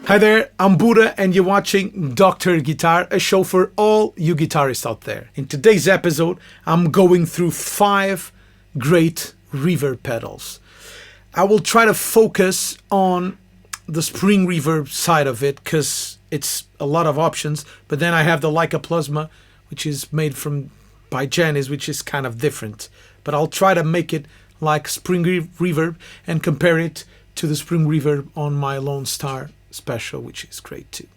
Hi there, I'm Budda and you're watching Dr. Guitar, a show for all you guitarists out there. In today's episode, I'm going through 5 great reverb pedals. I will try to focus on the spring reverb side of it because it's a lot of options, but then I have the Laika Plusma, which is made by Janis, which is kind of different. But I'll try to make it like spring reverb and compare it to the spring reverb on my Lone Star Special, which is great too.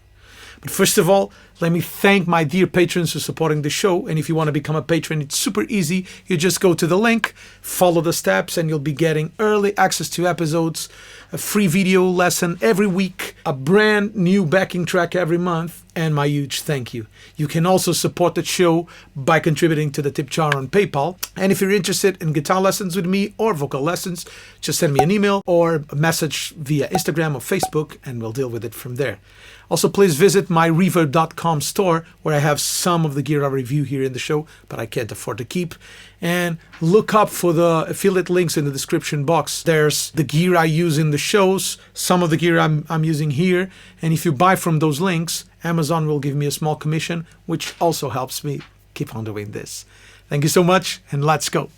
But first of all, let me thank my dear patrons for supporting the show. And if you want to become a patron, it's super easy. You just go to the link, follow the steps, and you'll be getting early access to episodes, a free video lesson every week, a brand new backing track every month, and my huge thank you. You can also support the show by contributing to the tip jar on PayPal. And if you're interested in guitar lessons with me or vocal lessons, just send me an email or a message via Instagram or Facebook, and we'll deal with it from there. Also, please visit my reverb.com store where I have some of the gear I review here in the show, but I can't afford to keep. And look up for the affiliate links in the description box. There's the gear I use in the shows, some of the gear I'm using here. And if you buy from those links, Amazon will give me a small commission, which also helps me keep on doing this. Thank you so much, and let's go.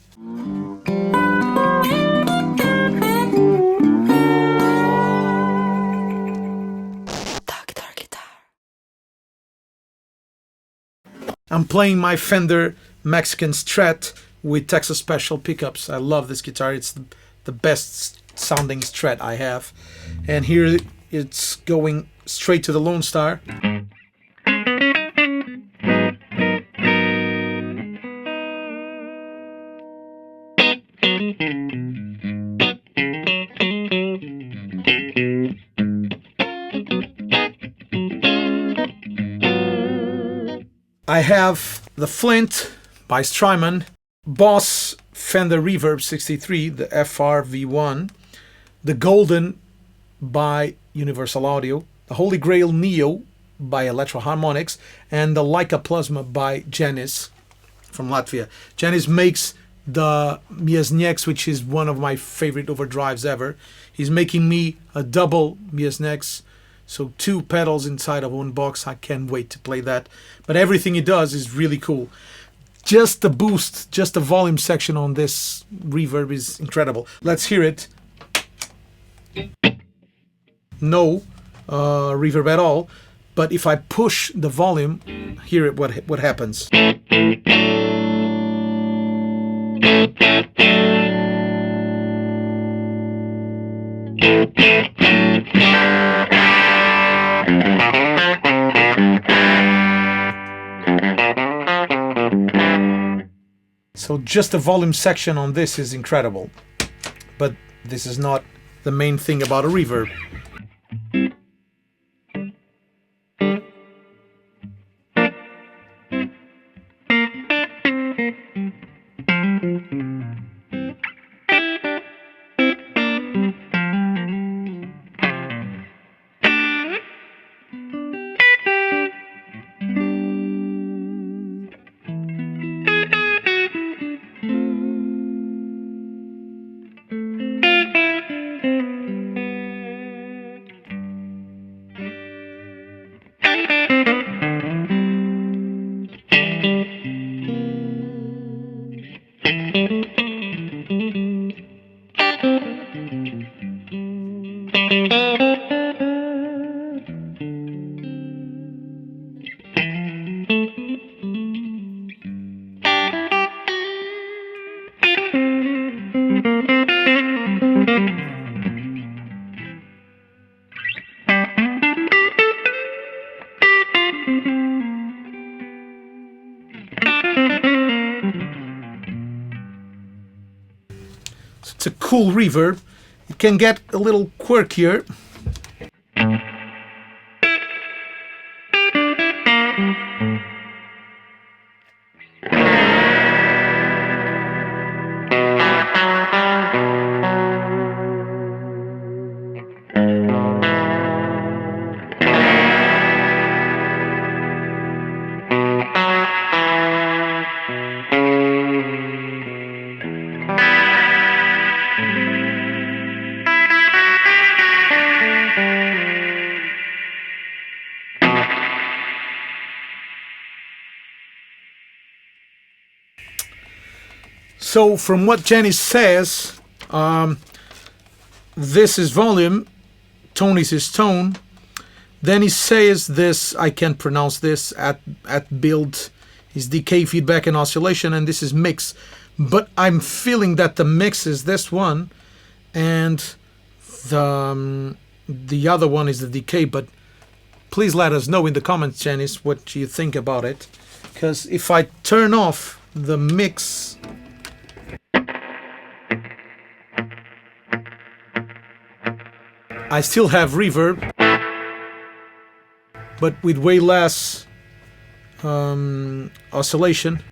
I'm playing my Fender Mexican Strat with Texas Special pickups. I love this guitar. It's the best sounding Strat I have. And here it's going straight to the Lone Star. I have the Flint by Strymon, Boss Fender Reverb 63, the FRV1, the Golden by Universal Audio, the Holy Grail Neo by Electro Harmonix, and the Laika Plasma by Janis from Latvia. Janis makes the EHX, which is one of my favorite overdrives ever. He's making me a double EHX. So 2 pedals inside of one box. I can't wait to play that. But everything he does is really cool. Just the boost, just the volume section on this reverb is incredible. Let's hear it. No reverb at all. But if I push the volume, hear it what happens. So just the volume section on this is incredible, but this is not the main thing about a reverb. It's a cool reverb. It can get a little quirkier. So from what Janis says, this is volume, tone is his tone. Then he says this, I can't pronounce this, at build is decay, feedback and oscillation, and this is mix. But I'm feeling that the mix is this one, and the other one is the decay. But please let us know in the comments, Janis, what you think about it. Because if I turn off the mix, I still have reverb, but with way less oscillation.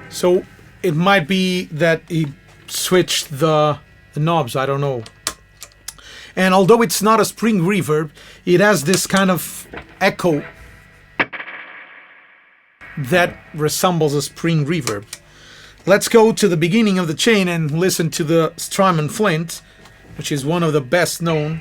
So it might be that he switched the knobs, I don't know. And although it's not a spring reverb, it has this kind of echo that resembles a spring reverb. Let's go to the beginning of the chain and listen to the Strymon Flint, which is one of the best known.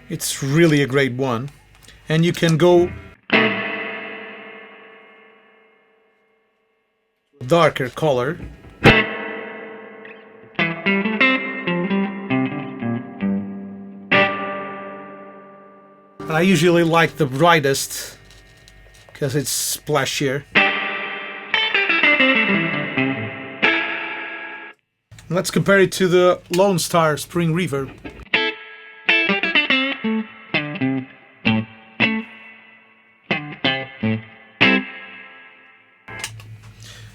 It's really a great one, and you can go darker color. But I usually like the brightest because it's splashier. Let's compare it to the Lone Star Spring Reverb.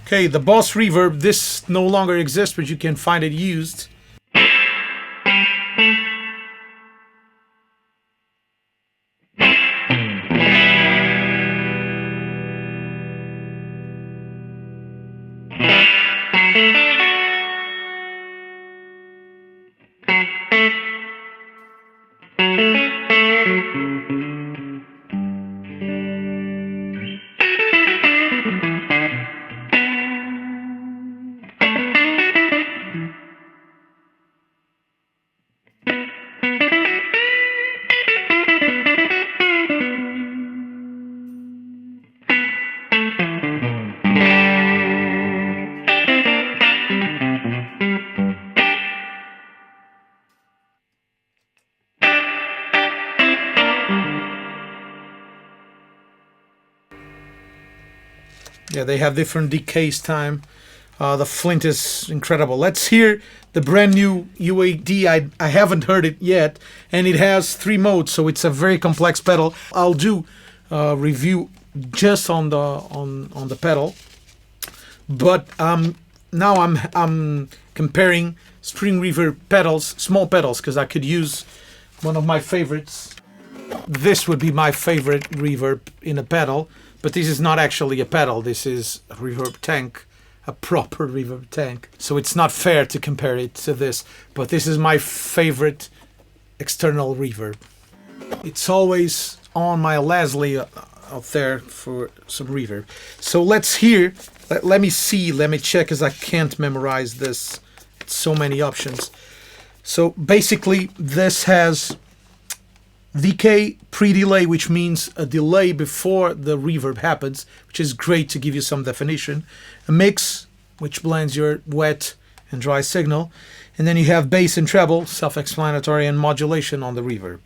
Okay, the Boss Reverb, this no longer exists, but you can find it used. Yeah, they have different decays time. The Flint is incredible. Let's hear the brand new UAD. I haven't heard it yet, and it has 3 modes, so it's a very complex pedal. I'll do a review just on the pedal, but now I'm comparing spring reverb pedals, small pedals, because I could use one of my favorites. This would be my favorite reverb in a pedal. But this is not actually a pedal, this is a reverb tank, a proper reverb tank. So it's not fair to compare it to this, but this is my favorite external reverb. It's always on my Leslie out there for some reverb. So let's hear, let me see, let me check, as I can't memorize this. It's so many options. So basically this has decay, pre-delay, which means a delay before the reverb happens, which is great to give you some definition. A mix, which blends your wet and dry signal. And then you have bass and treble, self-explanatory, and modulation on the reverb.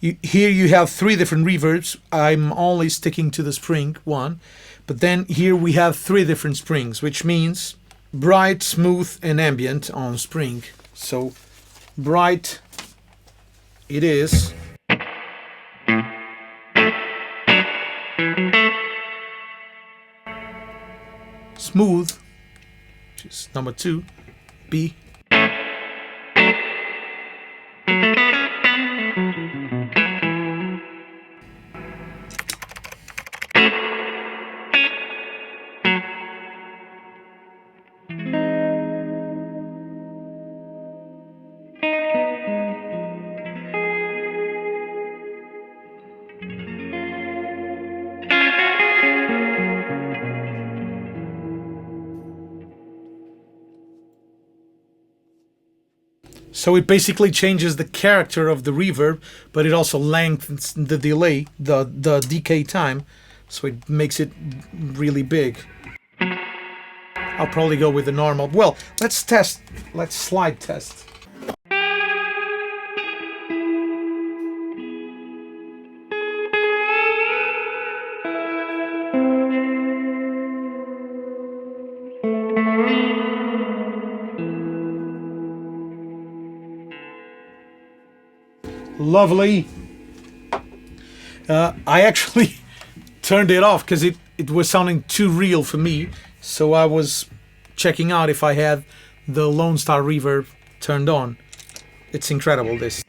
Here you have 3 different reverbs. I'm only sticking to the spring one. But then here we have 3 different springs, which means bright, smooth, and ambient on spring. So bright it is. smooth, which is number 2, B. So it basically changes the character of the reverb, but it also lengthens the delay, the decay time, so it makes it really big. I'll probably go with the normal. Well, let's test. Let's slide test. Lovely. I actually turned it off because it was sounding too real for me, so I was checking out if I had the Lone Star reverb turned on. It's incredible, this.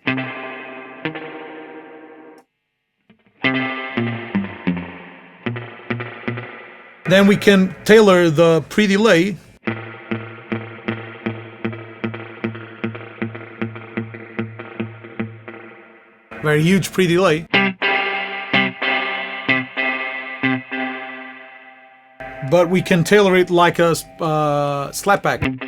Then we can tailor the pre-delay. Very huge pre-delay. But we can tailor it like a slapback.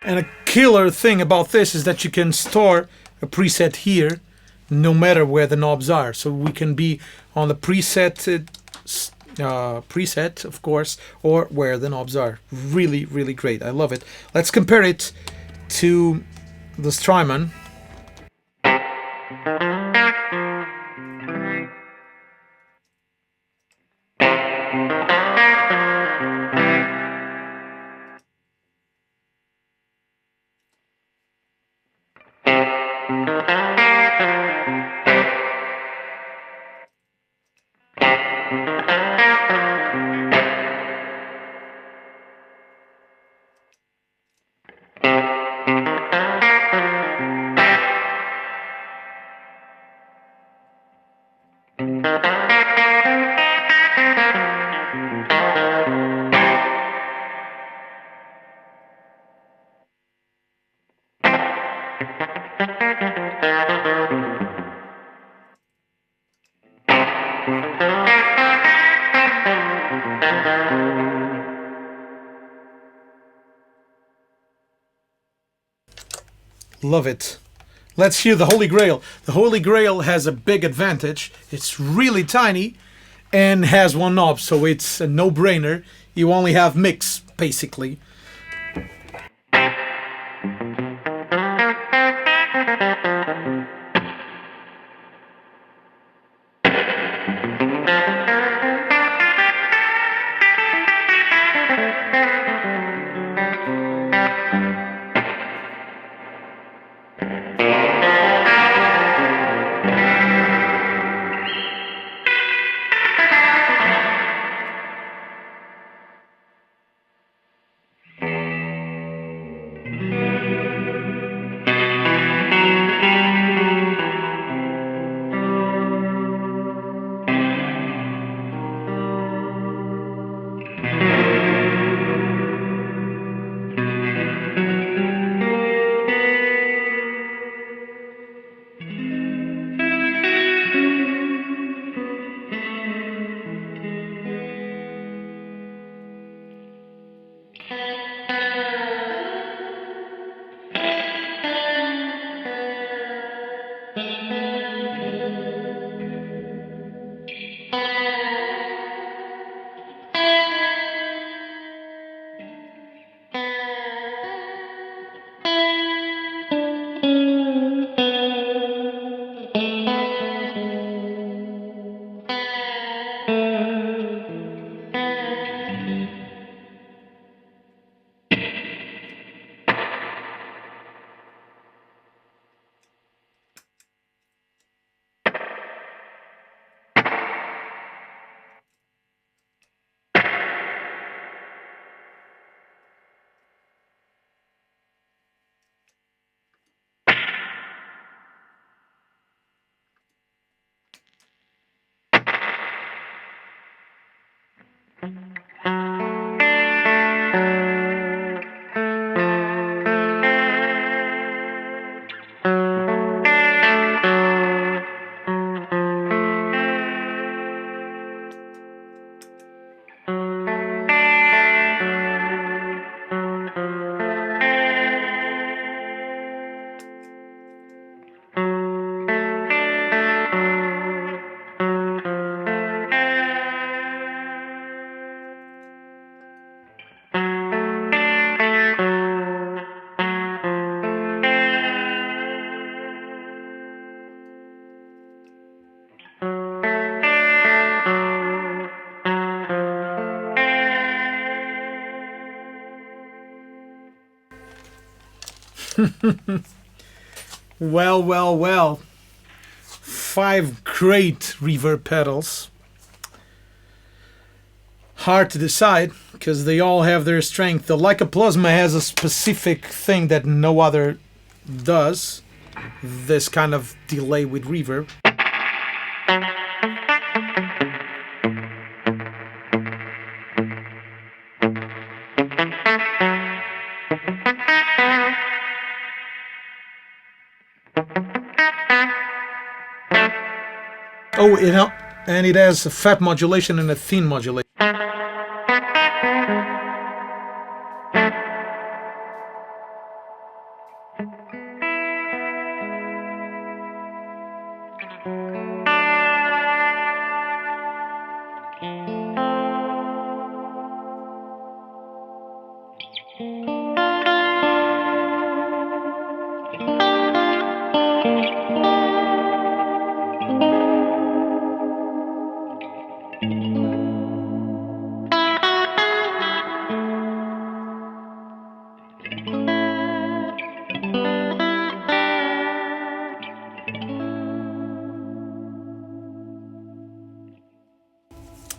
And a killer thing about this is that you can store a preset here no matter where the knobs are. So we can be on the preset, of course, or where the knobs are. Really, really great. I love it. Let's compare it to the Strymon. Love it. Let's hear the Holy Grail. The Holy Grail has a big advantage. It's really tiny and has one knob, so it's a no-brainer. You only have mix, basically. Well, well, well. 5 great reverb pedals. Hard to decide because they all have their strength. The Laika Plasma has a specific thing that no other does. This kind of delay with reverb. Oh, and it has a fat modulation and a thin modulation.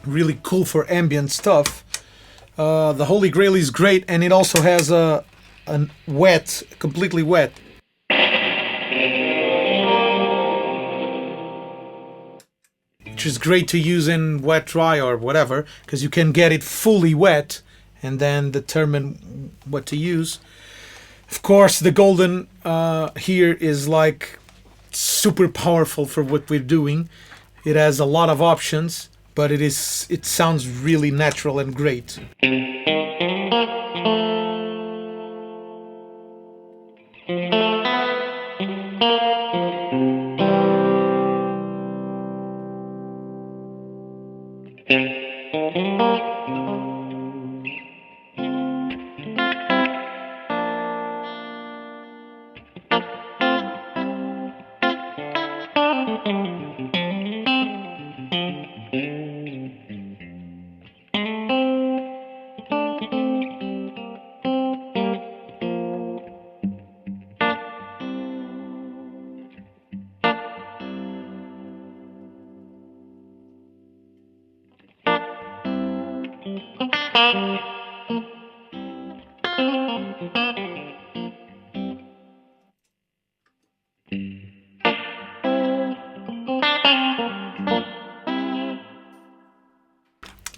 Really cool for ambient stuff. The Holy Grail is great, and it also has a wet, completely wet. Which is great to use in wet dry or whatever, because you can get it fully wet and then determine what to use. Of course, the golden here is like super powerful for what we're doing. It has a lot of options, but it sounds really natural and great.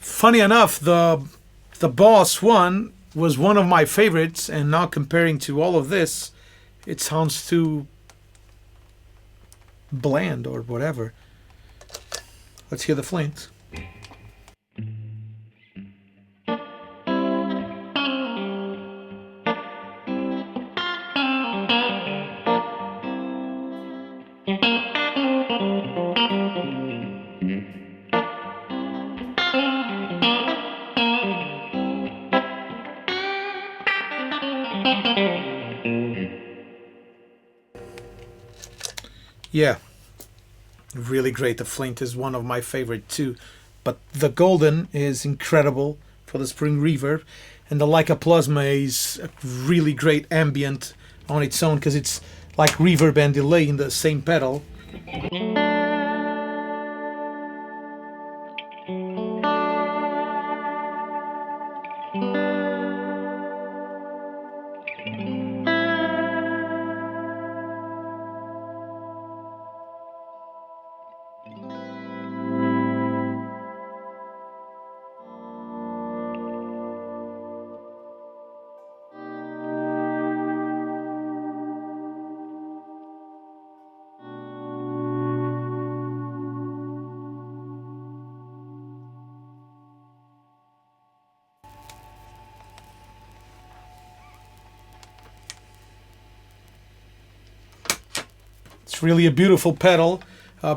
Funny enough, the Boss one was one of my favorites, and now comparing to all of this, it sounds too bland or whatever. Let's hear the Flint. Yeah, really great. The Flint is one of my favorite too, but the golden is incredible for the spring reverb, and the Laika Plasma is a really great ambient on its own because it's like reverb and delay in the same pedal. It's really a beautiful pedal.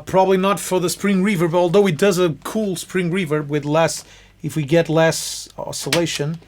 Probably not for the spring reverb, although it does a cool spring reverb with less, if we get less oscillation.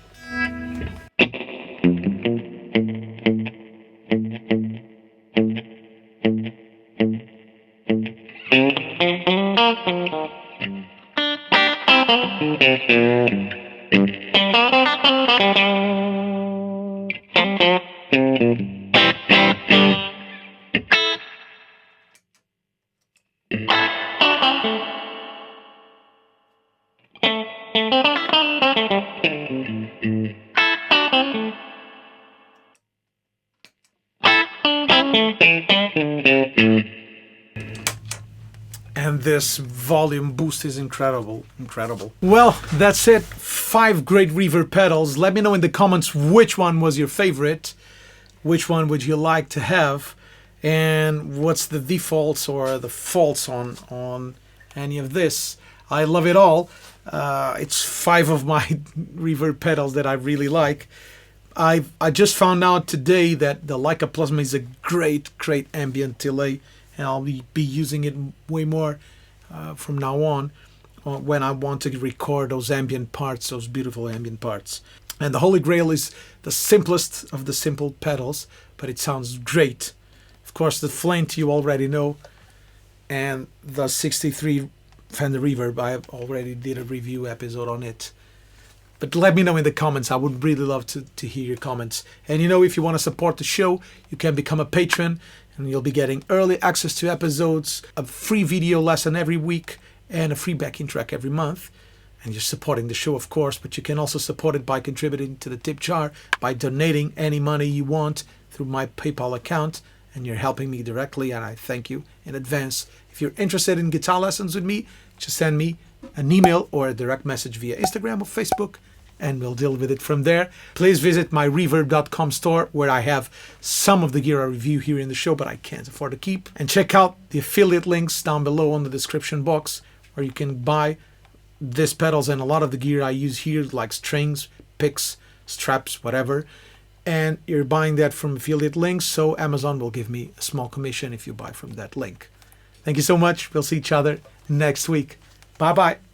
And this volume boost is incredible. Well, that's it. 5 great reverb pedals. Let me know in the comments which one was your favorite. Which one would you like to have? And what's the defaults or the faults on any of this? I love it all. It's 5 of my reverb pedals that I really like. I just found out today that the Laika Plasma is a great ambient delay, and I'll be using it way more from now on when I want to record those ambient parts, those beautiful ambient parts. And the Holy Grail is the simplest of the simple pedals, but it sounds great. Of course, the Flint you already know, and the 63 Fender Reverb, I already did a review episode on it. But let me know in the comments. I would really love to hear your comments. And you know, if you want to support the show, you can become a patron, and you'll be getting early access to episodes, a free video lesson every week, and a free backing track every month. And you're supporting the show, of course, but you can also support it by contributing to the tip jar, by donating any money you want through my PayPal account, and you're helping me directly, and I thank you in advance. If you're interested in guitar lessons with me, just send me an email or a direct message via Instagram or Facebook, and we'll deal with it from there. Please visit my reverb.com store, where I have some of the gear I review here in the show, but I can't afford to keep. And check out the affiliate links down below on the description box, where you can buy these pedals and a lot of the gear I use here, like strings, picks, straps, whatever. And you're buying that from affiliate links, so Amazon will give me a small commission if you buy from that link. Thank you so much. We'll see each other next week. Bye-bye.